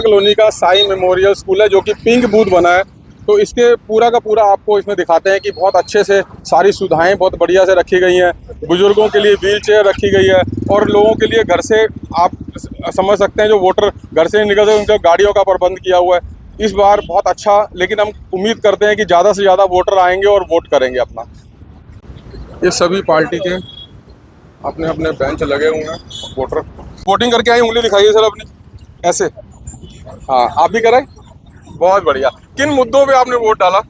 Colony का Sai memorial school है जो कि पिंक बूथ बना है। तो इसके पूरा का पूरा आपको इसमें दिखाते हैं कि बहुत अच्छे से सारी सुविधाएं बहुत बढ़िया से रखी गई हैं। बुजुर्गों के लिए व्हील चेयर रखी गई है और लोगों के लिए घर से आप समझ सकते हैं जो वोटर घर से नहीं निकलते उनके गाड़ियों का प्रबंध किया हुआ है इस बार बहुत अच्छा। लेकिन हम उम्मीद करते हैं कि ज़्यादा से ज़्यादा वोटर आएंगे और वोट करेंगे अपना। ये सभी पार्टी के अपने अपने बेंच लगे हुए हैं। वोटर वोटिंग करके आए, उंगली दिखाइए सर अपनी ऐसे। हाँ, आप भी कराए, बहुत बढ़िया। किन मुद्दों पे आपने वोट डाला?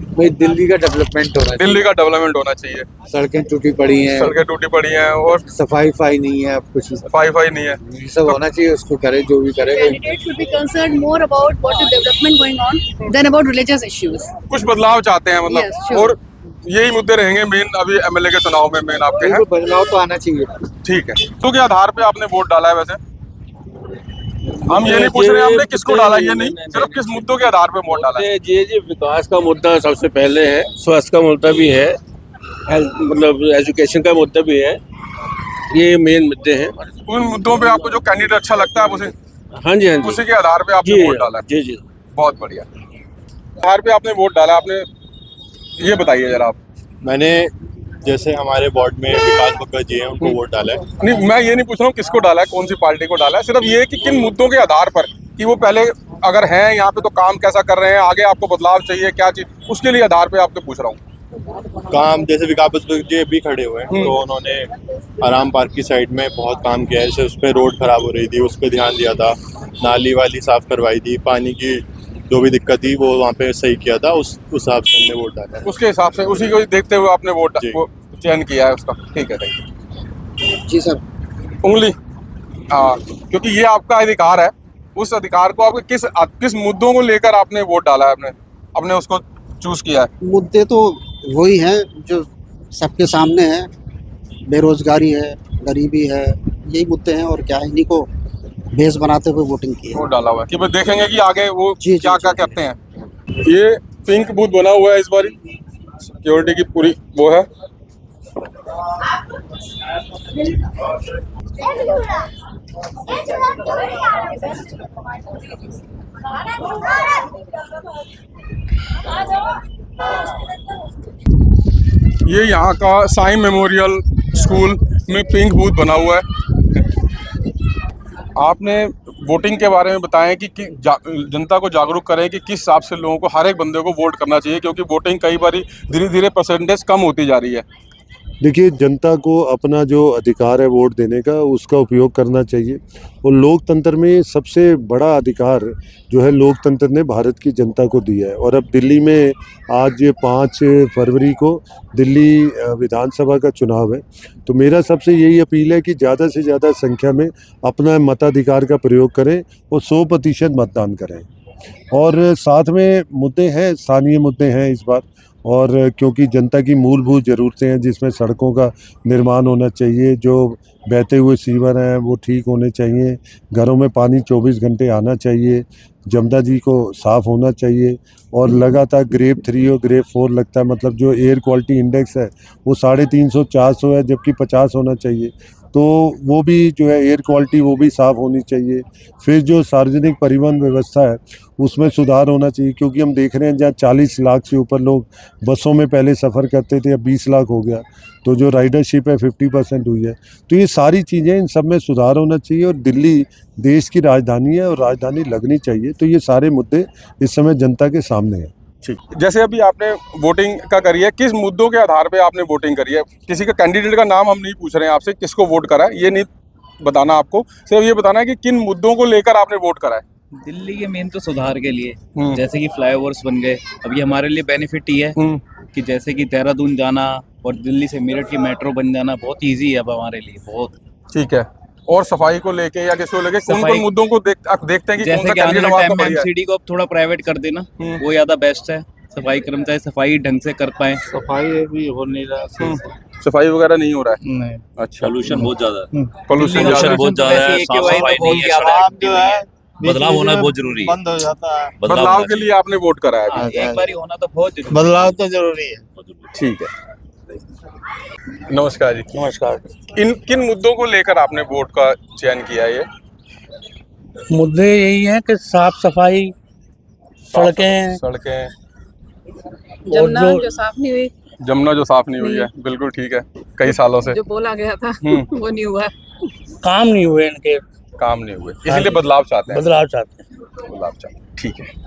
भाई दिल्ली का डेवलपमेंट होना चाहिए। दिल्ली का डेवलपमेंट होना चाहिए। सड़कें टूटी पड़ी हैं, सड़कें टूटी पड़ी हैं और सफाई नहीं है, अब कुछ सफाई नहीं है। ये सब होना चाहिए। उसको करे जो भी करे। Candidates should be concerned more about what is development going on than about religious issues. कुछ बदलाव चाहते हैं मतलब। Yes, sure. और यही मुद्दे रहेंगे मेन अभी एमएलए के चुनाव में मेन आपके हैं। बिल्कुल, बदलाव तो आना चाहिए। ठीक है, तो के आधार पे आपने वोट डाला है? वैसे हम ये नहीं पूछ रहे हमने किसको डाला, ये नहीं, सिर्फ किस मुद्दों के आधार पे वोट डाला है। ये विकास का मुद्दा सबसे पहले है, स्वास्थ्य का मुद्दा भी है, मतलब एजुकेशन का मुद्दा भी है। ये मेन मुद्दे हैं। उन मुद्दों पे आपको जो कैंडिडेट अच्छा लगता है उसे, हाँ जी, हाँ जी, उसी के आधार पे आपने वोट डाला है। जी जी, बहुत बढ़िया। आधार पे आपने वोट डाला, आपने ये बताइए जरा आप। मैंने जैसे हमारे वार्ड में विकास बग्गा जी हैं, उनको वोट डाला है। नहीं, मैं ये नहीं पूछ रहा हूँ किसको डाला है, कौन सी पार्टी को डाला है, सिर्फ ये कि किन मुद्दों के आधार पर कि वो पहले अगर हैं यहाँ पे तो काम कैसा कर रहे हैं, आगे आपको बदलाव चाहिए क्या चीज, उसके लिए आधार पे आपको पूछ रहा हूँ। काम जैसे विकास बग्गा जी भी खड़े हुए हैं, तो उन्होंने आराम पार्क की साइड में बहुत काम किया है। जैसे उस पर रोड खराब हो रही थी, उस पर ध्यान दिया था, नाली वाली साफ करवाई थी, पानी की जो भी दिक्कत थी वो वहाँ पे सही किया था। उस हिसाब से हमने वोट डाला है। उसके हिसाब से उसी को देखते हुए आपने वोट चयन किया है उसका। ठीक है, जी सर। उंगली, हाँ, क्योंकि ये आपका अधिकार है। उस अधिकार को आपके किस मुद्दों को लेकर आपने वोट डाला है, आपने उसको चूज किया है? मुद्दे तो वही हैं जो सबके सामने हैं। बेरोजगारी है, गरीबी है, यही मुद्दे हैं और क्या है। इन्हीं को बेस बनाते हुए वोटिंग की है। वोट डाला हुआ है कि भाई देखेंगे कि आगे वो जी, क्या जी, क्या जी, कहते हैं। ये पिंक बूथ बना हुआ है इस बार, सिक्योरिटी की पूरी वो है। ये यहाँ का साई मेमोरियल स्कूल में पिंक बूथ बना हुआ है। आपने वोटिंग के बारे में बताया कि जनता को जागरूक करें कि किस हिसाब से लोगों को, हर एक बंदे को वोट करना चाहिए, क्योंकि वोटिंग कई बार धीरे धीरे परसेंटेज कम होती जा रही है। देखिए, जनता को अपना जो अधिकार है वोट देने का, उसका उपयोग करना चाहिए। और लोकतंत्र में सबसे बड़ा अधिकार जो है लोकतंत्र ने भारत की जनता को दिया है। और अब दिल्ली में आज 5 फरवरी को दिल्ली विधानसभा का चुनाव है, तो मेरा सबसे यही अपील है कि ज़्यादा से ज़्यादा संख्या में अपना मताधिकार का प्रयोग करें और 100% मतदान करें। और साथ में मुद्दे हैं, स्थानीय मुद्दे हैं इस बार, और क्योंकि जनता की मूलभूत ज़रूरतें हैं जिसमें सड़कों का निर्माण होना चाहिए, जो बहते हुए सीवर हैं वो ठीक होने चाहिए, घरों में पानी 24 घंटे आना चाहिए, जमदा जी को साफ़ होना चाहिए, और लगातार ग्रेड 3 और ग्रेड 4 लगता है, मतलब जो एयर क्वालिटी इंडेक्स है वो 350-400 है, जबकि 50 होना चाहिए। तो वो भी जो है एयर क्वालिटी वो भी साफ़ होनी चाहिए। फिर जो सार्वजनिक परिवहन व्यवस्था है उसमें सुधार होना चाहिए, क्योंकि हम देख रहे हैं जहाँ 40 लाख से ऊपर लोग बसों में पहले सफ़र करते थे, अब 20 लाख हो गया, तो जो राइडरशिप है 50% हुई है। तो ये सारी चीज़ें, इन सब में सुधार होना चाहिए। और दिल्ली देश की राजधानी है और राजधानी लगनी चाहिए। तो ये सारे मुद्दे इस समय जनता के सामने हैं। ठीक, जैसे अभी आपने वोटिंग का करी है, किस मुद्दों के आधार पे आपने वोटिंग करी है? किसी का कैंडिडेट का नाम हम नहीं पूछ रहे हैं आपसे, किसको वोट करा है ये नहीं बताना आपको, सिर्फ ये बताना है कि किन मुद्दों को लेकर आपने वोट करा है। दिल्ली के मेन तो सुधार के लिए, जैसे कि फ्लाईओवर्स बन गए। अब ये हमारे लिए बेनिफिट ही है कि जैसे कि देहरादून जाना और दिल्ली से मेरठ की मेट्रो बन जाना बहुत इजी है अब हमारे लिए, बहुत। ठीक है, और सफाई को लेके या किसको लेके कौन मुद्दों को देखते हैं कि जैसे कि आने वाले टाइम में एमसीडी को अब थोड़ा प्राइवेट कर देना, वो ज्यादा बेस्ट है। सफाई कर्मचारी सफाई ढंग से कर पाए। सफाई भी हो नहीं रहा, सफाई वगैरह नहीं हो रहा है। नहीं, अच्छा, पोल्यूशन बहुत ज्यादा है, पोल्यूशन बहुत ज्यादा है, साफ सफाई नहीं है, सड़क जो है बदलाव होना बहुत जरूरी है। बंद हो जाता है। बदलाव के लिए आपने वोट करा है। एक बार होना तो बहुत जरूरी, बदलाव तो जरूरी है। ठीक है, नमस्कार जी। नमस्कार। किन मुद्दों को लेकर आपने वोट का चयन किया है? ये मुद्दे यही हैं कि साफ सफाई, सड़कें सड़कें, जमुना जो साफ नहीं हुई, जमुना जो साफ नहीं हुई है, बिल्कुल ठीक है, कई सालों से जो बोला गया था वो नहीं हुआ। काम नहीं हुए इनके, काम नहीं हुए, इसीलिए बदलाव चाहते हैं। बदलाव चाहते हैं। बदलाव चाहते हैं, ठीक है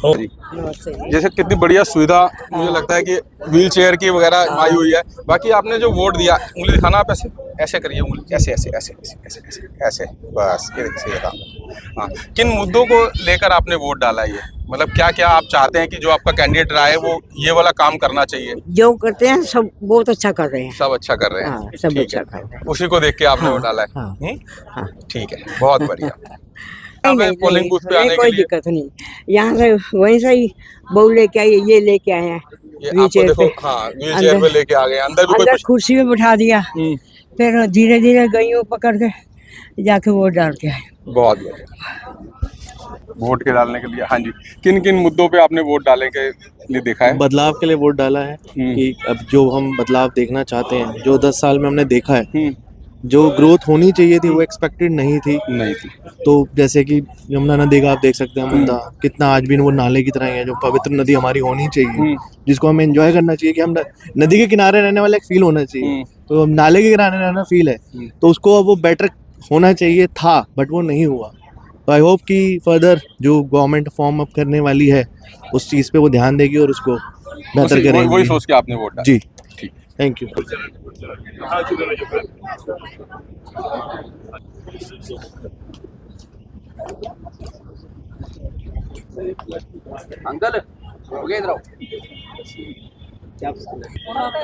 हो- जी। जैसे कितनी बढ़िया सुविधा, मुझे लगता है कि व्हील चेयर की वगैरह आई हुई है। बाकी आपने जो वोट दिया, उंगली दिखाना आप, ऐसे ऐसे करिए, उंगली ऐसे ऐसे ऐसे ऐसे ऐसे ऐसे ऐसे, बस ये देखिए काम। हाँ, किन मुद्दों को लेकर आपने वोट डाला है? ये मतलब क्या क्या आप चाहते हैं कि जो आपका कैंडिडेट रहा है वो ये वाला काम करना चाहिए? जो करते हैं सब बहुत अच्छा कर रहे हैं। सब अच्छा कर रहे हैं, हाँ, सब ठीक अच्छा है। कर रहे हैं। उसी को देख के आपने वोट डाला है। हाँ, हाँ। ठीक है, बहुत बढ़िया। नहीं, हमें नहीं, पोलिंग बूथ पे आने कोई के लिए दिक्कत नहीं। यहाँ से वहीं से ही बहू लेके आई, ये लेके आए हैं ये आपको व्हीलचेयर देखो, पे। हाँ व्हील चेयर पे लेके आ गए, अंदर भी कोई अंदर कुर्सी में बिठा दिया, फिर धीरे धीरे गई हूँ पकड़ के जाके वोट डाल के आए। बहुत बढ़िया। वोट के डालने के लिए, हाँ जी, किन किन मुद्दों पे आपने वोट डालने के लिए देखा है? बदलाव के लिए वोट डाला है कि अब जो हम बदलाव देखना चाहते हैं, जो 10 साल में हमने देखा है, जो ग्रोथ होनी चाहिए थी वो एक्सपेक्टेड नहीं थी। तो जैसे कि यमुना नदी का आप देख सकते हैं मुद्दा, कितना आज भी वो नाले की तरह ही है, जो पवित्र नदी हमारी होनी चाहिए, जिसको हमें एंजॉय करना चाहिए, कि हम नदी के किनारे रहने वाला एक फील होना चाहिए। तो नाले के किनारे रहना फील है, तो उसको अब वो बेटर होना चाहिए था, बट वो नहीं हुआ। तो आई होप कि फर्दर जो गवर्नमेंट फॉर्म अप करने वाली है उस चीज़ पे वो ध्यान देगी और उसको बेहतर करेगी। वही सोच के आपने वोट डाला? जी, ठीक, थैंक यू।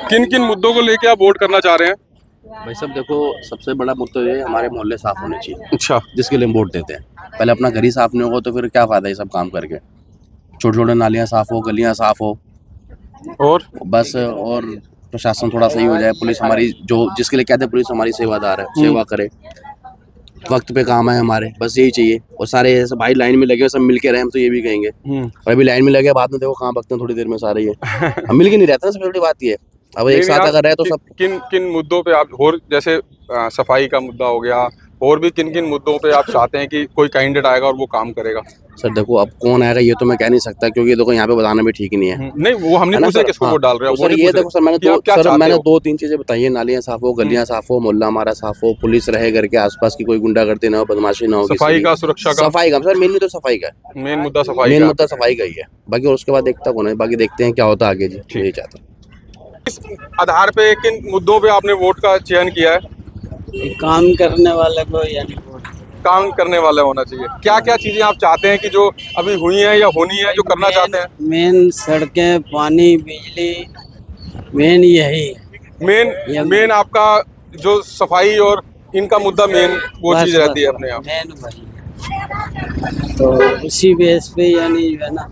किन किन मुद्दों को लेके आप वोट करना चाह रहे हैं? भाई साहब देखो, सबसे बड़ा मुद्दा ये है, हमारे मोहल्ले साफ होने चाहिए। अच्छा, जिसके लिए हम वोट देते हैं। पहले अपना घर ही साफ नहीं होगा तो फिर क्या फ़ायदा ये सब काम करके। छोटे छोटे नालियाँ साफ हो, गलियाँ साफ हो, और बस, और प्रशासन थोड़ा सही हो जाए, पुलिस हमारी जो जिसके लिए कहते हैं पुलिस हमारी सेवादार है, सेवा करे, वक्त पे काम है हमारे, बस यही चाहिए। और सारे ऐसे भाई लाइन में लगे सब मिल के रहे, हम तो ये भी कहेंगे। और अभी लाइन में लगे, बाद में देखो कहाँ भगते हैं थोड़ी देर में सारे, ये हम मिल के नहीं रहते ना, सबसे बड़ी बात ये है। अब एक साथ अगर रहे तो सब। किन किन मुद्दों पे आप, और जैसे सफाई का मुद्दा हो गया, और भी किन किन मुद्दों पे आप चाहते हैं कि कोई कैंडिडेट आएगा और वो काम करेगा? सर देखो, अब कौन आएगा ये तो मैं कह नहीं सकता, क्योंकि देखो यहाँ पे बताना भी ठीक नहीं है। नहीं, वो हमने पूछा किसको वोट डाल रहे हो। सर ये देखो सर, मैंने दो तीन चीजें बताई है, नालियाँ साफ हो, गलियाँ साफ हो, मोहल्ला हमारा साफ हो, पुलिस रहे घर के आसपास की, कोई गुंडागर्दी ना हो, बदमाशी ना हो, सफाई का, सुरक्षा का। सफाई का सर मेन तो सफाई का, मेन मुद्दा सफाई, मेन मुद्दा सफाई का ही है। बाकी और उसके बाद देखता कौन है, बाकी देखते हैं क्या होता है आगे जी, यही चाहता हूँ। इस आधार पे किन मुद्दों पे आपने वोट का चयन किया है? काम करने वाले को, यानी काम करने वाला होना चाहिए। क्या क्या चीजें आप चाहते हैं कि जो अभी हुई हैं या होनी है, जो करना चाहते हैं? मेन सड़कें, पानी, बिजली, मेन यही है। मेन आपका जो सफाई और इनका मुद्दा, मेन वो चीज रहती है अपने यहाँ। मेन वही है। तो उसी बेस पे यानी जो है ना,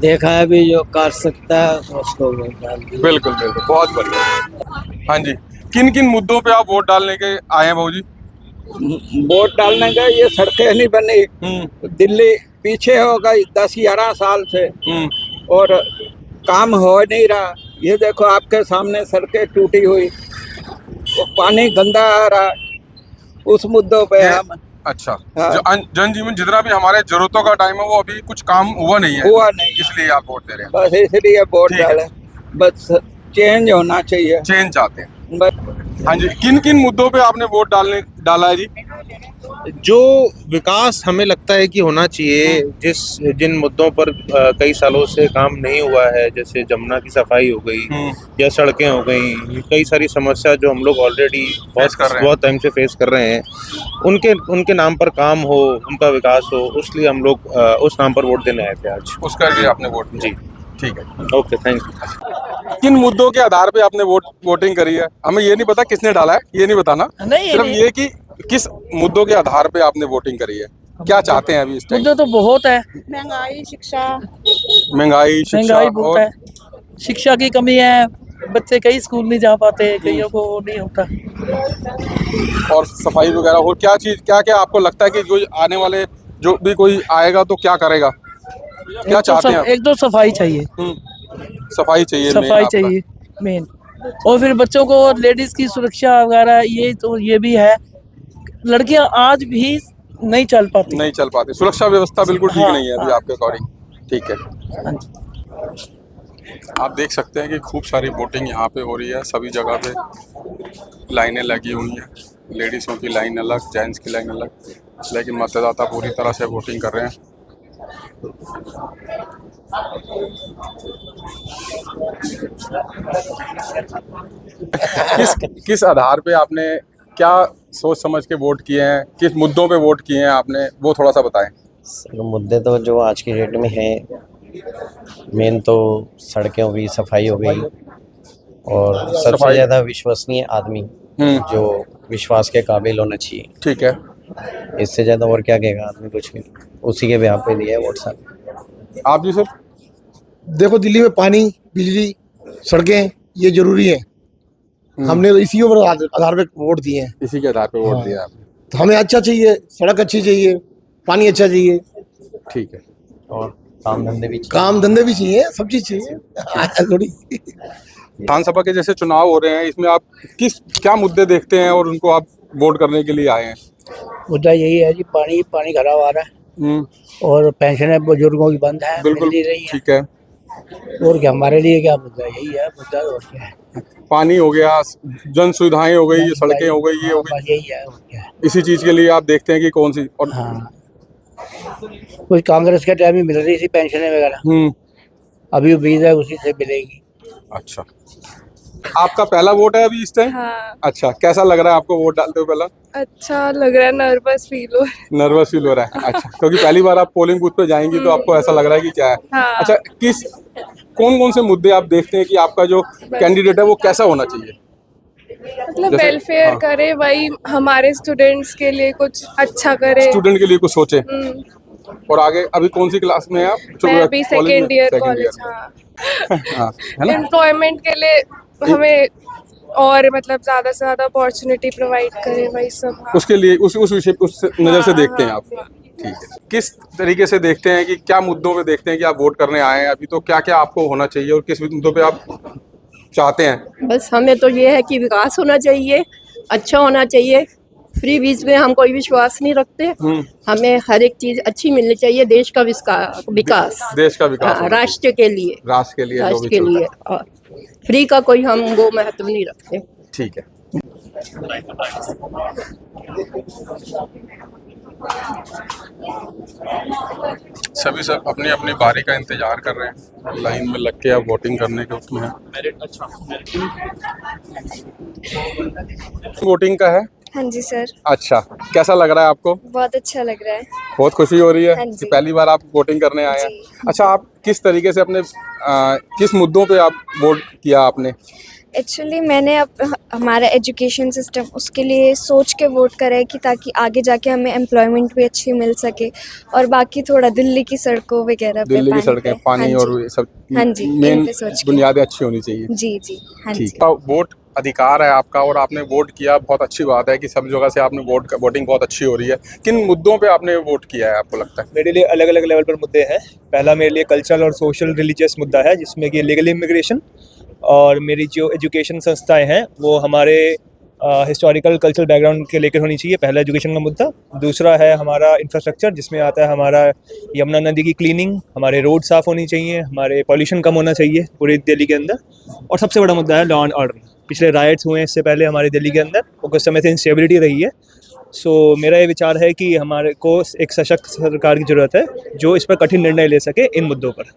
देखा है भी जो कर सकता है तो उसको वोट डाल दिया। बिल्कुल बिल्कुल, बहुत बढ़िया। हाँ जी, किन किन मुद्दों पे आप वोट डालने के आए हैं भाजी? वोट डालने का, ये सड़कें नहीं बनी, दिल्ली पीछे हो गई 10-11 साल से, और काम हो नहीं रहा। ये देखो आपके सामने सड़कें टूटी हुई, पानी गंदा आ रहा, उस मुद्दों पे हम। अच्छा, जनजीवन जितना भी हमारे जरूरतों का टाइम है वो अभी कुछ काम हुआ नहीं है, इसलिए आप वोट दे रहे हैं? बस इसलिए वोट डाले, बस चेंज होना चाहिए, चेंज चाहते हैं बस। हाँ जी, किन किन मुद्दों पे आपने वोट डाला है जी? जो विकास हमें लगता है कि होना चाहिए, जिन मुद्दों पर कई सालों से काम नहीं हुआ है, जैसे जमुना की सफाई हो गई या सड़कें हो गई, कई सारी समस्या जो हम लोग ऑलरेडी बहुत टाइम से फेस कर रहे हैं, उनके नाम पर काम हो, उनका विकास हो, इसलिए हम लोग उस नाम पर वोट देने आए थे आज। उसका लिए आपने वोट? जी, ठीक है, ओके, थैंक यू। किन मुद्दों के आधार पे आपने वोटिंग करी है? हमें ये नहीं पता किसने डाला है, ये नहीं बताना, सिर्फ ये कि किस मुद्दों के आधार पे आपने वोटिंग करी है, क्या चाहते हैं अभी इस टाइम? मुद्दे तो बहुत है, महंगाई, शिक्षा, महंगाई बहुत है, शिक्षा की कमी है, बच्चे कई स्कूल नहीं जा पाते, कईयों को नहीं होता, और सफाई वगैरह। और क्या चीज, क्या क्या आपको लगता है कि जो आने वाले जो भी कोई आएगा तो क्या करेगा, क्या चाहते हैं? एक तो सफाई चाहिए, सफाई चाहिए मेन, और फिर बच्चों को, लेडीज की सुरक्षा वगैरह, ये तो ये भी है। लड़कियां आज भी नहीं चल पाती। नहीं चल पाती, सुरक्षा व्यवस्था बिल्कुल ठीक हाँ, नहीं है अभी हाँ। आपके अकॉर्डिंग। ठीक है, आप देख सकते हैं कि खूब सारी वोटिंग यहाँ पे हो रही है, सभी जगह पे लाइनें लगी हुई हैं, लेडीज़ों की लाइन अलग, जेंट्स की लाइन अलग, लेकिन मतदाता पूरी तरह से वोटिंग कर रहे हैं। किस आधार पे आपने क्या सोच समझ के वोट किए हैं, किस मुद्दों पे वोट किए हैं आपने, वो थोड़ा सा बताएं। सर मुद्दे तो जो आज की डेट में है, मेन तो सड़कें हो गई, सफाई हो गई, और सबसे सफाई। ज़्यादा विश्वसनीय आदमी जो विश्वास के काबिल होना चाहिए। ठीक है, इससे ज़्यादा और क्या कहेगा आदमी, कुछ भी। उसी के बिहाफ पे दिया है वोट सर। आप जी सर? देखो दिल्ली में पानी, बिजली, सड़कें ये जरूरी है। हमने तो इसी के आधार पे वोट दिए हैं। इसी के आधार पे वोट दिया आपने। तो हमें अच्छा चाहिए, सड़क अच्छी चाहिए, पानी अच्छा चाहिए। ठीक है, और काम धंधे भी चाहिए, सब चीज चाहिए। थोड़ी विधानसभा के जैसे चुनाव हो रहे हैं, इसमें आप क्या मुद्दे देखते हैं और उनको आप वोट करने के लिए आए हैं? मुद्दा यही है जी, पानी खराब आ रहा है और पेंशनें बुजुर्गों की बंद है, बिल्कुल मिल नहीं रही है। ठीक है। और क्या हमारे लिए क्या मुद्दा, यही है मुद्दा, और क्या है। पानी हो गया, जन सुविधाएं हो गई, ये सड़कें हो गई, ये हो गई, यही है, और क्या है। इसी चीज के लिए आप देखते हैं कि कौन सी। और कुछ कांग्रेस के टाइम में मिल रही थी पेंशनें वगैरह, अभी उम्मीद है उसी से मिलेगी। अच्छा, आपका पहला वोट है अभी इस टाइम? हाँ। अच्छा, कैसा लग रहा है आपको वोट डालते हुए? पहला अच्छा लग रहा है, नर्वस फील हो रहा है। नर्वस फील हो रहा है? अच्छा, क्योंकि पहली बार आप पोलिंग बूथ पे जाएंगी तो आपको ऐसा लग रहा है कि क्या है। हाँ। अच्छा, कौन से मुद्दे आप देखते हैं कि आपका जो कैंडिडेट है वो कैसा होना चाहिए? मतलब जैसे- वेलफेयर हाँ। करे, वही हमारे स्टूडेंट्स के लिए कुछ अच्छा करे। स्टूडेंट के लिए कुछ सोचे। और आगे अभी कौन सी क्लास में हैं आप? मैं अभी सेकेंड ईयर कॉलेज। हाँ, है ना? एम्प्लॉयमेंट के लिए हमें और मतलब ज्यादा से ज्यादा अपॉर्चुनिटी प्रोवाइड करे, वही सब। हाँ। उसके लिए उस विषय उस नज़र से हाँ, देखते हैं हाँ, आप। ठीक है, किस तरीके से देखते हैं कि क्या मुद्दों पे देखते हैं कि आप वोट करने आए हैं अभी, तो क्या क्या आपको होना चाहिए और किस मुद्दों पे आप चाहते हैं? बस हमें तो ये है कि विकास होना चाहिए, अच्छा होना चाहिए। फ्री बीज में हम कोई विश्वास नहीं रखते। हमें हर एक चीज अच्छी मिलनी चाहिए, देश का विकास, देश का विकास होना राष्ट्र के लिए, राष्ट्र के लिए, जो राष्ट्र भी के चलता लिए। और फ्री का कोई हम वो महत्व नहीं रखते। ठीक है। सभी सब अपनी अपनी बारी का इंतजार कर रहे हैं, लाइन में लग के अब वोटिंग करने के उसमें हैं। वोटिंग का है? हाँ जी सर। अच्छा, कैसा लग रहा है आपको? बहुत अच्छा लग रहा है। बहुत खुशी हो रही है हाँ कि जी। पहली बार आप वोटिंग करने आए हैं। अच्छा, आप किस तरीके से अपने किस मुद्दों पे आप वोट किया आपने? एक्चुअली मैंने हमारा एजुकेशन सिस्टम उसके लिए सोच के वोट करा है कि ताकि आगे जाके हमें एम्प्लॉयमेंट भी अच्छी मिल सके, और बाकी थोड़ा दिल्ली की सड़कों वगैरह पे, दिल्ली की पानी सड़कें, पे। पानी हाँ और जी। ये सब हाँ जी, इन मेन पे सोच के। बुनियादें अच्छी होनी चाहिए। जी जी, हाँ जी। ठीक है, वोट अधिकार है आपका और आपने वोट किया, बहुत अच्छी बात है कि सब जगह से आपने वोटिंग बहुत अच्छी हो रही है। किन मुद्दों पे आपने वोट किया है आपको लगता है? मेरे लिए अलग अलग लेवल पर मुद्दे हैं। पहला मेरे लिए कल्चरल और सोशल रिलीजियस मुद्दा है, जिसमें कि लीगल इमिग्रेशन, और मेरी जो एजुकेशन संस्थाएं हैं वो हमारे हिस्टोरिकल कल्चरल बैकग्राउंड के लेकर होनी चाहिए। पहला एजुकेशन का मुद्दा। दूसरा है हमारा इंफ्रास्ट्रक्चर, जिसमें आता है हमारा यमुना नदी की क्लीनिंग, हमारे रोड साफ़ होनी चाहिए, हमारे पॉल्यूशन कम होना चाहिए पूरी दिल्ली के अंदर। और सबसे बड़ा मुद्दा है लॉ एंड ऑर्डर। पिछले राइट्स हुए हैं इससे पहले हमारे दिल्ली के अंदर, और कुछ समय से इंस्टेबिलिटी रही है। सो मेरा ये विचार है कि हमारे को एक सशक्त सरकार की ज़रूरत है जो इस पर कठिन निर्णय ले सके इन मुद्दों पर।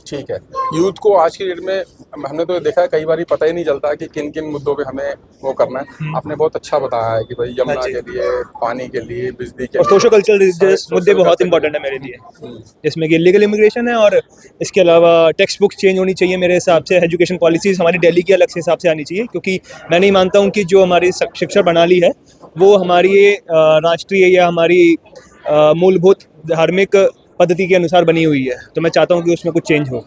ठीक है, यूथ को आज की डेट में हमने तो देखा है कई बार पता ही नहीं चलता कि किन किन मुद्दों पे हमें वो करना है। आपने बहुत अच्छा बताया है कि भाई यमुना के लिए, पानी के लिए, बिजली के और लिए, सोशल कल्चरल रिलीजियस मुद्दे बहुत इंपॉर्टेंट है मेरे लिए, जिसमें कि लीगल इमिग्रेशन है, और इसके अलावा टेक्स्ट बुक्स चेंज होनी चाहिए मेरे हिसाब से। एजुकेशन पॉलिसीज़ हमारी दिल्ली की अलग से हिसाब से आनी चाहिए, क्योंकि मैं नहीं मानता हूँ कि जो हमारी शिक्षा प्रणाली है वो हमारी राष्ट्रीय या हमारी मूलभूत धार्मिक पद्धति के अनुसार बनी हुई है। तो मैं चाहता हूँ कि उसमें कुछ चेंज हो।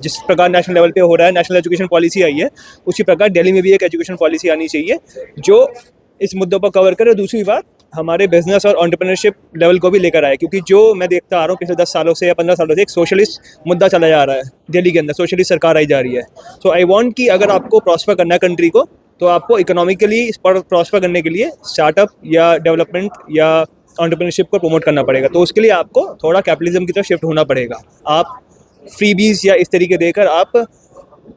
जिस प्रकार नेशनल लेवल पे हो रहा है, नेशनल एजुकेशन पॉलिसी आई है, उसी प्रकार दिल्ली में भी एक एजुकेशन पॉलिसी आनी चाहिए जो इस मुद्दों पर कवर करे। दूसरी बात, हमारे बिजनेस और एंटरप्रेन्योरशिप लेवल को भी लेकर आए, क्योंकि जो मैं देखता आ रहा हूँ पिछले 10 सालों से या 15 सालों से एक सोशलिस्ट मुद्दा चला जा रहा है दिल्ली के अंदर, सोशलिस्ट सरकार आई जा रही है। सो आई वांट कि अगर आपको प्रॉस्पर करना है कंट्री को, तो आपको इकोनॉमिकली प्रॉस्पर करने के लिए स्टार्टअप या डेवलपमेंट या एंटरप्रेन्योरशिप को प्रमोट करना पड़ेगा। तो उसके लिए आपको थोड़ा कैपिटलिज्म की तरफ शिफ्ट होना पड़ेगा। आप फ्रीबीज या इस तरीके देकर आप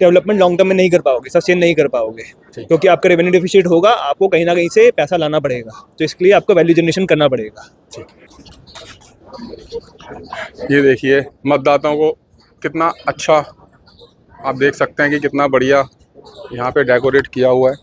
डेवलपमेंट लॉन्ग टर्म में नहीं कर पाओगे, सस्टेन नहीं कर पाओगे, क्योंकि आपका रेवेन्यू डिफिसिट होगा, आपको कहीं ना कहीं से पैसा लाना पड़ेगा। तो इसके लिए आपको वैल्यू जनरेशन करना पड़ेगा। ये देखिए मतदाताओं को कितना अच्छा, आप देख सकते हैं कि कितना बढ़िया यहाँ पे डेकोरेट किया हुआ है।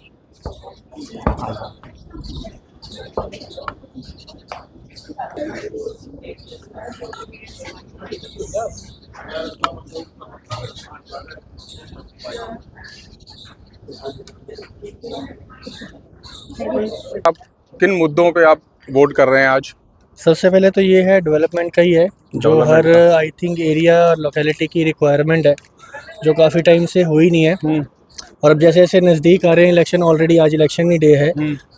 आप किन मुद्दों पे आप वोट कर रहे हैं आज? सबसे पहले तो ये है डेवलपमेंट का ही है, जो हर आई थिंक एरिया और लोकेलिटी की रिक्वायरमेंट है, जो काफ़ी टाइम से हो ही नहीं है। और अब जैसे जैसे नज़दीक आ रहे हैं इलेक्शन, ऑलरेडी आज इलेक्शन ही डे है,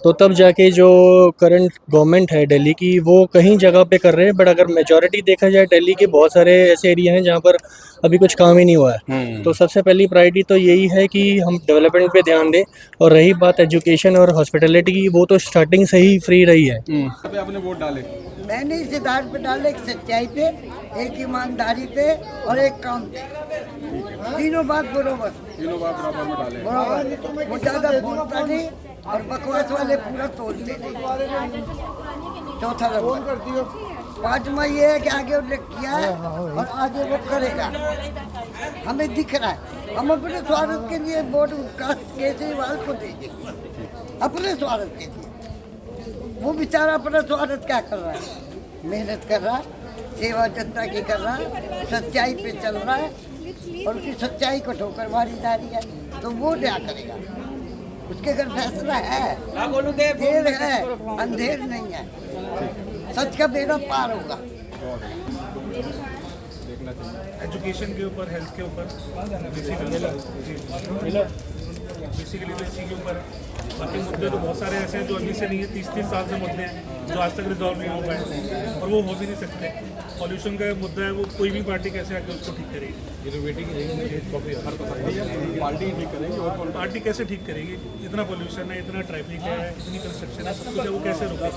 तो तब जाके जो करंट गवर्नमेंट है दिल्ली की वो कहीं जगह पे कर रहे हैं, बट अगर मेजॉरिटी देखा जाए दिल्ली के बहुत सारे ऐसे एरिया हैं जहाँ पर अभी कुछ काम ही नहीं हुआ है। तो सबसे पहली प्रायोरिटी तो यही है कि हम डेवलपमेंट पे ध्यान दें। और रही बात एजुकेशन और हॉस्पिटलिटी की, वो तो स्टार्टिंग से ही फ्री रही है। आपने वोट डाले? मैंने इस सिद्धांत पे डाले, एक सच्चाई पे, एक ईमानदारी पे और एक काम पे, तीनों बात बरोबर। तीनों बात बराबर में डाले। बरोबर, वो ज़्यादा बोलता नहीं और बकवास वाले पूरा तोड़ते नहीं। चौथा नंबर। पांचवा ये है कि आगे उल्लेख किया है और आगे वो करेगा, हमें दिख रहा है। हम अपने स्वार्थ के लिए वोट केजरीवाल को देंगे, अपने स्वार्थ के लिए। वो बेचारा अपना स्वार्थ क्या कर रहा है, मेहनत कर रहा है, सेवा जनता की कर रहा है, सच्चाई पे चल रहा है और उसकी सच्चाई को ठोकर मारी जा रही है। तो वो क्या करेगा, उसके अगर फैसला है, देर है, अंधेर नहीं है, सच का बेड़ा पार होगा। एजुकेशन के ऊपर, हेल्थ के ऊपर, बेसिकली तो इसी के ऊपर। बाकी मुद्दे तो बहुत सारे ऐसे हैं जो अभी से नहीं है, 30-30 साल से मुद्दे हैं जो आज तक रिजॉल्व नहीं हो पाए और वो हो भी नहीं सकते। पॉल्यूशन का मुद्दा है, वो कोई भी पार्टी कैसे आके उसको ठीक करेगी। ये तो वेटिंग पार्टी ठीक करेगी और पार्टी कैसे ठीक करेगी? इतना पॉल्यूशन है, इतना ट्रैफिक है, इतनी कंस्ट्रक्शन है, सब कुछ है, वो कैसे रोकेगी?